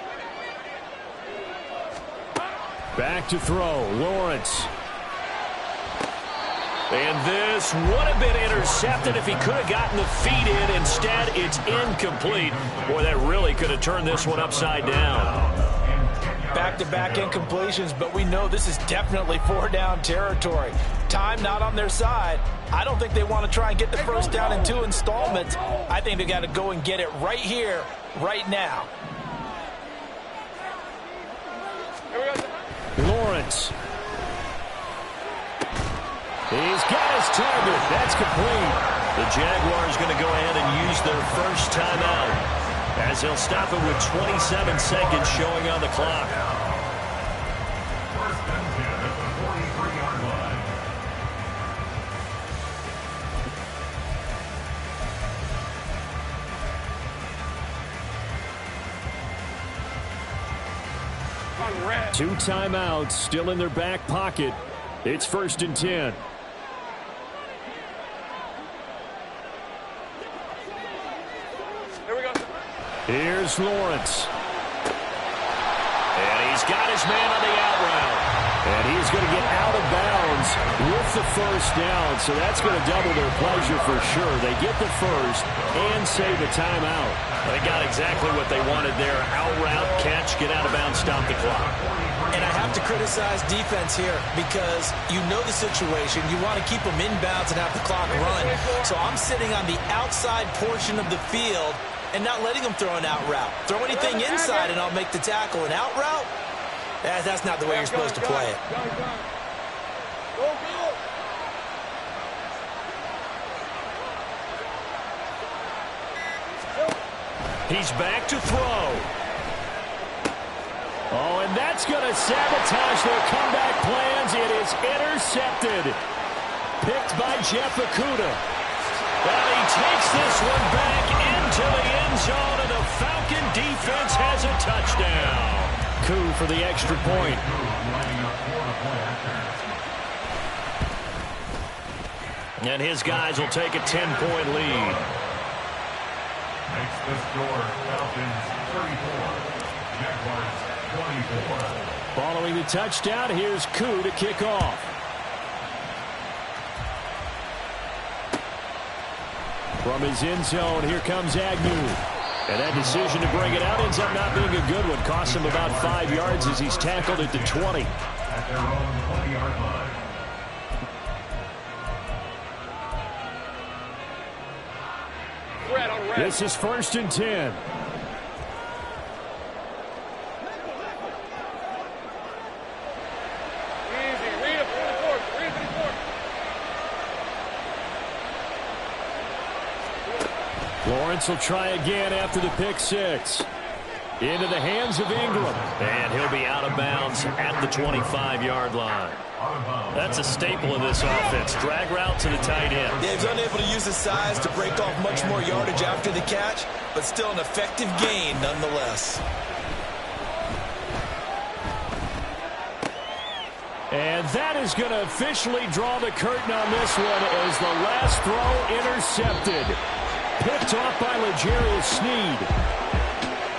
Back to throw, Lawrence. And this would have been intercepted if he could have gotten the feet in. Instead, it's incomplete. Boy, that really could have turned this one upside down. Back-to-back incompletions, but we know this is definitely 4-down territory. time not on their side, I don't think they want to try and get the first down in 2 installments. I think they got to go and get it right here, right now. Lawrence. He's got his target. That's complete. The Jaguars going to go ahead and use their first timeout as they'll stop it with 27 seconds showing on the clock. First and 10 at the 43-yard line. Two timeouts still in their back pocket. It's first and 10. Here's Lawrence. And he's got his man on the out route. And he's going to get out of bounds with the first down. So that's going to double their pleasure for sure. They get the first and save a timeout. They got exactly what they wanted there. Out route, catch, get out of bounds, stop the clock. And I have to criticize defense here because you know the situation. You want to keep them inbounds and have the clock run. So I'm sitting on the outside portion of the field and not letting them throw an out route. Throw anything inside and I'll make the tackle. An out route? That's not the way you're supposed to play it. He's back to throw. Oh, and that's going to sabotage their comeback plans. It is intercepted. Picked by Jeff Okudah. Well, he takes this one back into the end zone, and the Falcon defense has a touchdown. Coup for the extra point. And his guys will take a 10-point lead. Makes the score Falcons 34, Jaguars 24. Following the touchdown, here's Koo to kick off. From his end zone, here comes Agnew. And that decision to bring it out ends up not being a good one. Costs him about 5 yards as he's tackled at the 20. At their own 20-yard line. This is first and 10. Lawrence will try again after the pick six. Into the hands of Ingram. And he'll be out of bounds at the 25-yard line. That's a staple of this offense. Drag route to the tight end. Yeah, he's unable to use his size to break off much more yardage after the catch, but still an effective gain nonetheless. And that is going to officially draw the curtain on this one as the last throw intercepted. Picked off by L'Jarius Sneed.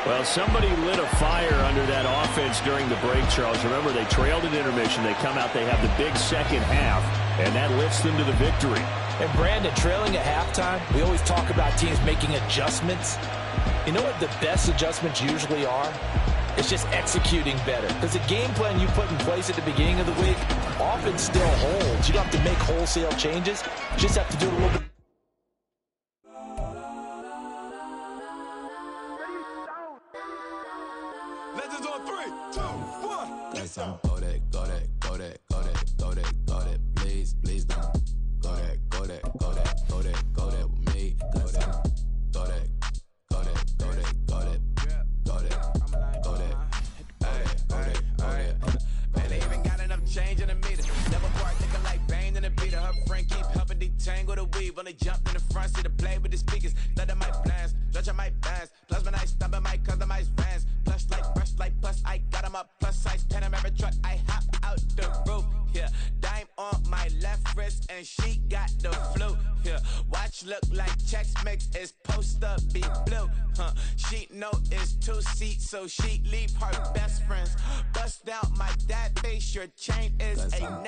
Well, somebody lit a fire under that offense during the break, Charles. Remember, they trailed at intermission. They come out, they have the big second half, and that lifts them to the victory. And, Brandon, trailing at halftime, we always talk about teams making adjustments. You know what the best adjustments usually are? It's just executing better. Because the game plan you put in place at the beginning of the week often still holds. You don't have to make wholesale changes. You just have to do it a little bit. Legends on 3, 2, 1. Got some go that, go that, go that, go that, go that, go that. Please, please don't. Go that, go that, go that, go that, go that with me. Go that, go that, go that, go that, go that, go that, go that. Man, they even got enough change in the meter. Never part looking like Bane in the beater. Her friend keep helping detangle the weave. Only jumped in the front seat to play with the speakers. Let them might blast, touch my bands. Plus when I stop at my customized fans. Plus like brush like plus I got them up. Plus size Panamera truck. I hop out the roof. Yeah, dime on my left wrist and she got the flu. Yeah, watch look like Chex Mix is post up be blue. She know it's 2 seats, so she leave her best friends. Bust down my dad face, your chain is a neck.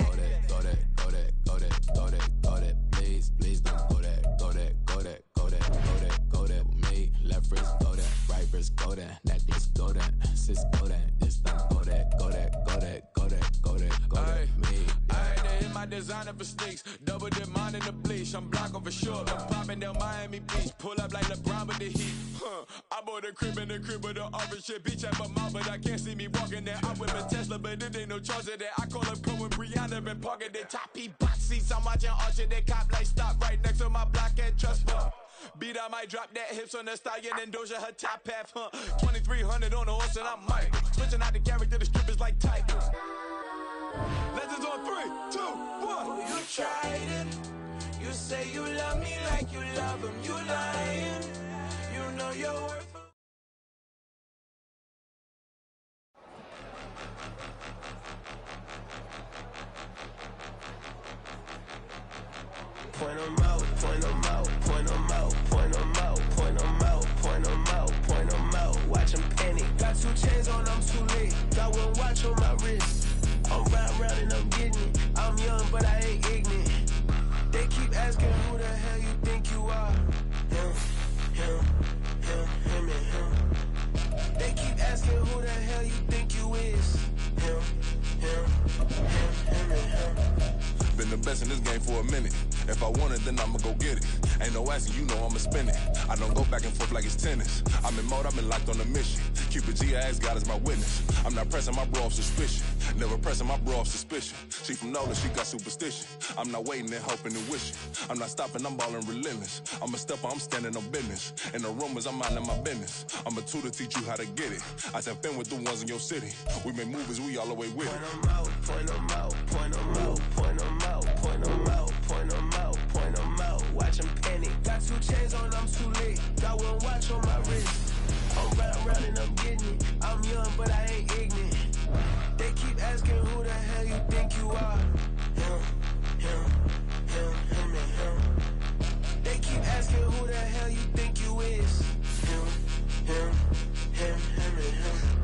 Go that, go that, go that, go that, go that. Please, please don't go that, go that, go that, go that, go that, go that with me. Left wrist go that, right wrist go that, necklace go that, sis go that, this don't go that, go that, go that, go that, go that, go that with me. I had to hit my designer for sneaks. Double the mine in the bleach. I'm Blanco for sure. I'm popping down Miami Beach. Pull up like LeBron with the heat. I bought a crib in the crib with the orange shit. Beach at my mouth, but I can't see me walking there. I'm with a Tesla, but it ain't no charge of that. I call up Cole and Brianna and parking the top box seats. I'm watching Archer, they cop like stop right next to my block and trust fund. Beat, I might drop that hips on the stallion and Doja her top half, 2300 on the horse and I'm Mike. Switching out the character, the strippers like tigers. Legends on 3, 2, 1. Oh, you tried it. You say you love me like you love him. You lying. You know your worth. Point them out, point them out, point them out, point them out, point them out, point them out, point them out. Watch them panic. Got 2 chains on, I'm too late. Got 1 watch on my wrist. I'm round and I'm getting it. I'm young, but I ain't ignorant. They keep asking who the hell you think you are. Him, and him. They keep asking who the hell you think you is. Him, and him. Been the best in this game for a minute. If I want it, then I'ma go get it. Ain't no asking, you know I'ma spin it. I don't go back and forth like it's tennis. I'm in mode, I've been locked on a mission. Cupid G, I ask God as my witness. I'm not pressing my bro off suspicion. Never pressing my bro off suspicion. She from Nola, she got superstition. I'm not waiting and hoping and wishing. I'm not stopping, I'm balling relentless. I'm a stepper, I'm standing on business. In the rumors, I'm minding my business. I'm a tutor, teach you how to get it. I tap in with the ones in your city. We make movies, we all the way with it. Point them out, point them out, point them out, point them out, point them out, point them out, point them out. Watch them panic. Got 2 chains on, I'm too late. Got 1 watch on my wrist. I'm round and I'm getting it. I'm young, but I ain't ignorant. They keep asking who the hell you think you are. Him, and him. They keep asking who the hell you think you is. Him, and him.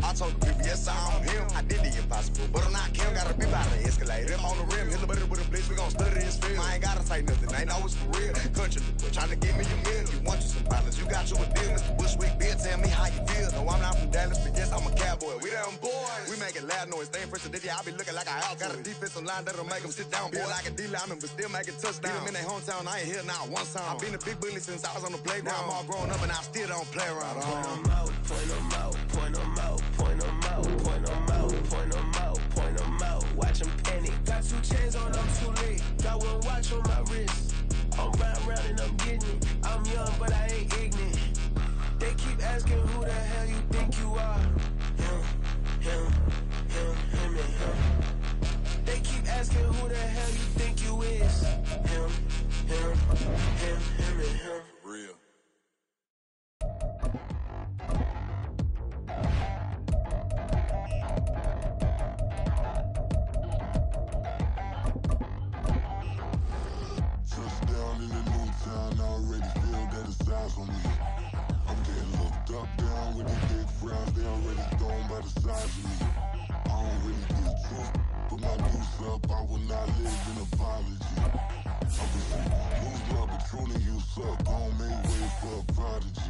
I told the people, yes, I'm him. I did the impossible, but I'm not Kim. Gotta be by the escalator. Him on the rim, hit the butter with a blitz. We gon' study this film. I ain't gotta say nothing, ain't always for real. Country, trying to give me a meal. You want you some violence, you got you a deal. Mr. Bushwick, Bill, tell me how you feel. No, I'm not from Dallas, but yes, I'm a cowboy. We them boys. We making loud noise. Staying fresh today, I be looking like a house. Got a defensive line that'll make them sit down. Feel like a D-lineman, but still making touchdowns. Beat them in their hometown, I ain't here now one time. I've been a big bully since I was on the playground. Now I'm all grown up and I still don't play around. Point them out, point them out, point them out, point them out, point them out, point them out, point them out. Watch them panic. Got 2 chains on, I'm too late. Got 1 watch on my wrist. I'm round and I'm getting it. I'm young, but I ain't ignorant. They keep asking who the hell you think you are. Him, and him. They keep asking who the hell you think you is. Him, and him. Real. Touchdown in the new town, I already feel that it's eyes on me. I'm getting looked up, down with the big frowns, they already gone by the size of me. I don't really get truth, put my deuce up, I will not live in apology. I wish you lose love, but truly you suck, don't make way for a prodigy.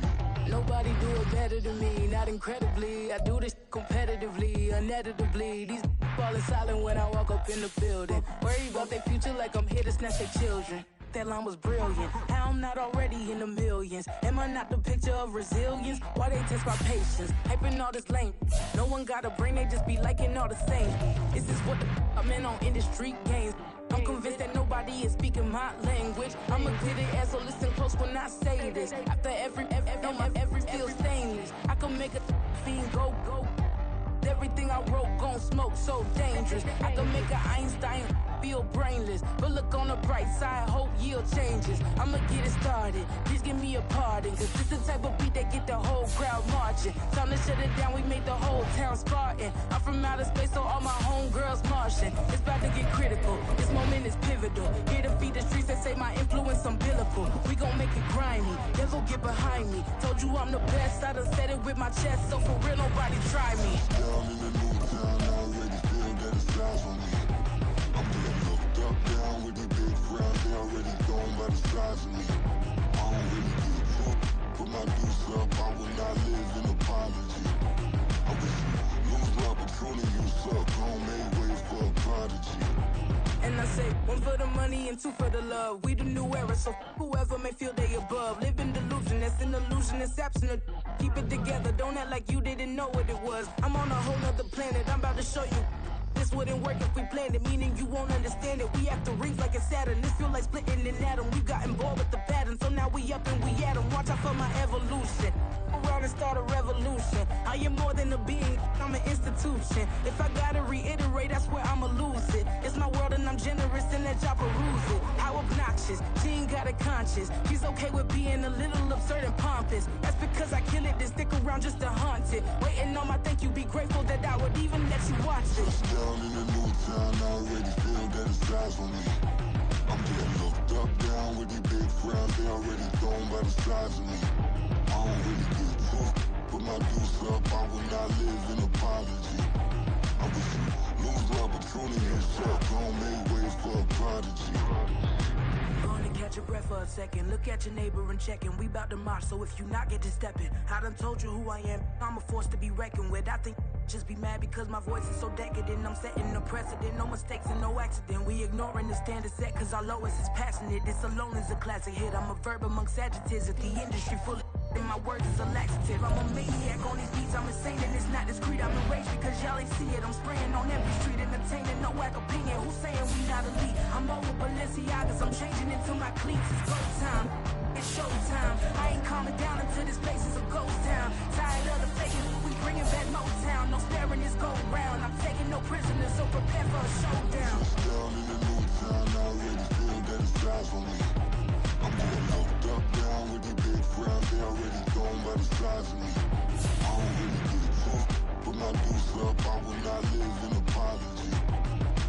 Nobody do it better than me, not incredibly. I do this competitively, uneditably. These falling silent when I walk up in the building. Worry about their future like I'm here to snatch their children. That line was brilliant. How I'm not already in the millions? Am I not the picture of resilience? Why they test my patience? Hyping all this lame. No one got a brain, they just be liking all the same. This is what the I'm in on industry games. I'm convinced that nobody is speaking my language. I'm a clear the air, so listen close when I say this. After every feel stainless. I can make a fiend go. Everything I wrote gon' smoke, so dangerous. I can make an Einstein feel brainless, but look on the bright side, hope yield changes. I'ma get it started, please give me a pardon, cause this the type of beat that get the whole crowd marching. Time to shut it down, we made the whole town Spartan. I'm from outer space, so all my homegirls Martian. It's about to get critical, this moment is pivotal. Here to feed the streets, they say my influence umbilical. We gon' make it grimy, never get behind me. Told you I'm the best, I done said it with my chest, so for real nobody try me. Down in the new town, I already feel that it's eyes on me. I'm getting looked up, down with the big frowns, they already gone by the size of me. I don't really get truth, put my deuce up, I will not live in apology. I wish you lose love, but truly you suck, don't make way for a prodigy. And I say, one for the money and two for the love. We the new era, so whoever may feel they above. Live in delusion, that's an illusion, it's absent. Keep it together, don't act like you didn't know what it was. I'm on a whole nother planet, I'm about to show you. This wouldn't work if we planned it, meaning you won't understand it. We have to rings like a Saturn. This feel like splitting an atom. We got involved with the pattern, so now we up and we at 'em. Watch out for my evolution. Around and start a revolution. I am more than a being, I'm an institution. If I gotta reiterate, that's where I'ma lose it. It's my world and I'm generous and that y'all peruse it. How obnoxious, she ain't got a conscience. She's okay with being a little absurd and pompous. That's because I kill it, then stick around just to haunt it. Waiting on my thank you, be grateful that I would even let you watch it. Down in the new town, I already feel that it's eyes on me. I'm getting looked up, down with these big frowns, they already thrown by the size of me. I don't really get took, put my deuce up, I will not live in apology. I wish you lose the opportunity and shut, don't make ways for a prodigy. Gonna catch your breath for a second. Look at your neighbor and check in. We bout to march, so if you not get to stepping, I done told you who I am. I'm a force to be reckoned with. I think just be mad because my voice is so decadent. I'm setting a precedent, no mistakes and no accident. We ignoring the standard set cause our lowest is passionate. This alone is a classic hit. I'm a verb amongst adjectives. If the industry full of and my words is a laxative. I'm a maniac on these beats, I'm insane and it's not discreet. I'm enraged because y'all ain't see it. I'm spraying on every street, entertaining, no whack opinion. Who's saying we not elite? I'm over Balenciagas, I'm changing into my cleats. It's go time, it's showtime. I ain't calming down until this place is a ghost town. Tired of the faking, we bringing back Motown. No staring this go round. I'm taking no prisoners, so prepare for a showdown. Down in the new town, I already feel that it's eyes on me. I'm getting looked up, down with these big frowns, they already thrown by the size of me. I don't really get took, put my deuce up, I will not live in apology.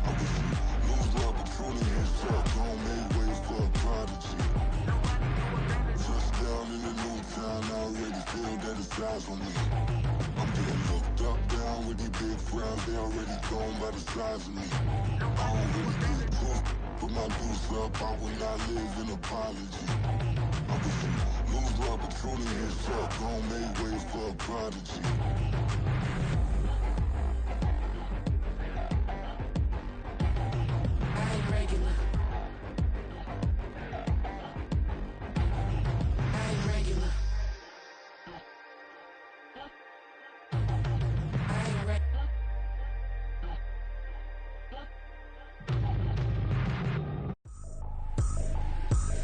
I wish you lose the opportunity and shut, don't make ways for a prodigy. Just down in the new town, I already feel that it's eyes on me. I'm getting looked up, down with these big frowns, they already thrown by the size of me. I don't really get took, put my deuce up, I will not live in apology. I wish you lose the opportunity and shut, don't make ways for a prodigy. I ain't regular. I ain't regular. I ain't regular.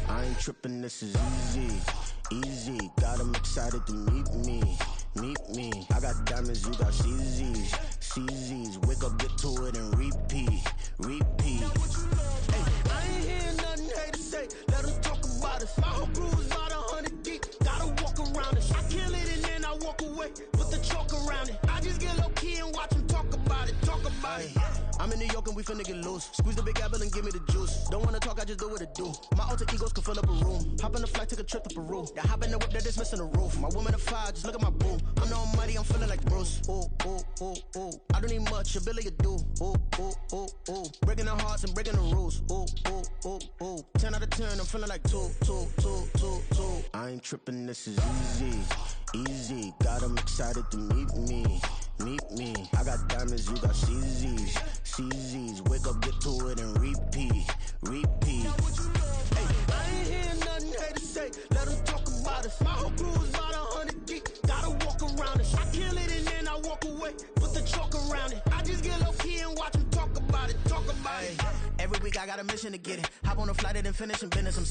I ain't tripping, this is easy, easy. Got 'em excited to meet me, meet me. I got diamonds, you got CZs, CZs. Wake up, get to it and repeat, repeat. Hey, I ain't hearing nothing haters say, let them talk about us. My whole crew is about 100 deep, gotta walk around it. I kill it and then I walk away, put the chalk around it. I just get low key and watch them talk about it, talk about it. I'm in New York and we finna get loose. Squeeze the big apple and give me the juice. Don't wanna talk, I just do what it do. My alter egos can fill up a room. Hop on the flight, take a trip to Peru. That hop in the whip, that is missing the roof. My woman a fire, just look at my boo. I'm the almighty, I'm feeling like Bruce. Ooh, ooh, ooh, ooh. I don't need much, ability to do. Ooh, ooh, ooh, ooh. Breaking the hearts and breaking the rules. Ooh, ooh, ooh, ooh. 10 out of 10, I'm feeling like 2, 2, 2, 2, 2. I ain't tripping, this is easy, easy. Got 'em excited to meet me, meet me. I got diamonds, you got CZs, CZs. Wake up, get to it and repeat, repeat. Hey, I ain't hearing nothing haters say, let them talk about us. My whole crew is about 100 deep, gotta walk around it. I kill it and then I walk away, put the chalk around it. I just get low key and watch them talk about it, talk about it. Every week I got a mission to get it. Hop on a flight and then finish in business. I'm